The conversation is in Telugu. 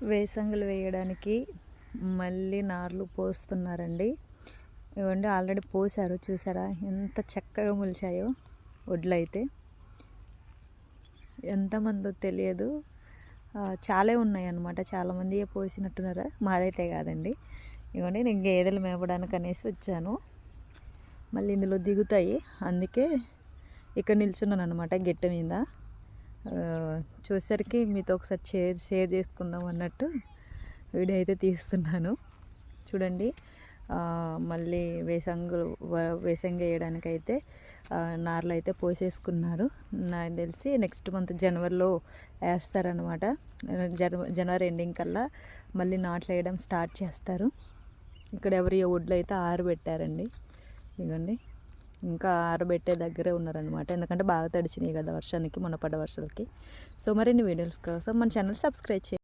వేసంగులు వేయడానికి మళ్ళీ నార్లు పోస్తున్నారండి. ఇవ్వండి ఆల్రెడీ పోసారు, చూసారా ఎంత చక్కగా మొలిచాయో వడ్లు అయితే. ఎంతమందో తెలియదు, చాలా ఉన్నాయి అన్నమాట. చాలామంది పోసినట్టున్నారు, మాదైతే కాదండి. ఇవ్వండి నేను గేదెలు మేపడానికి అనేసి వచ్చాను. మళ్ళీ ఇందులో దిగుతాయి, అందుకే ఇక్కడ నిల్చున్నాను అనమాట గెట్ట మీద. చూసరికి మీతో ఒకసారి షేర్ చేసుకుందాం అన్నట్టు వీడియో అయితే తీస్తున్నాను. చూడండి మళ్ళీ వేసంగి వేయడానికైతే నార్లు అయితే పోసేసుకున్నారు. నాకు తెలిసి నెక్స్ట్ మంత్ జనవరిలో వేస్తారనమాట. జనవరి ఎండింగ్ కల్లా మళ్ళీ నాట్లు వేయడం స్టార్ట్ చేస్తారు. ఇక్కడ ఎవరి ఒడ్లు అయితే ఆరబెట్టారండి. ఇదిగోండి ఇంకా ఆరబెట్టే దగ్గరే ఉన్నారనమాట, ఎందుకంటే బాగా తడిచినాయి కదా వర్షానికి, మొన్న పడ్డ వర్షాలకి. సో మరిన్ని వీడియోస్ కోసం మన ఛానల్ సబ్స్క్రైబ్ చేయండి.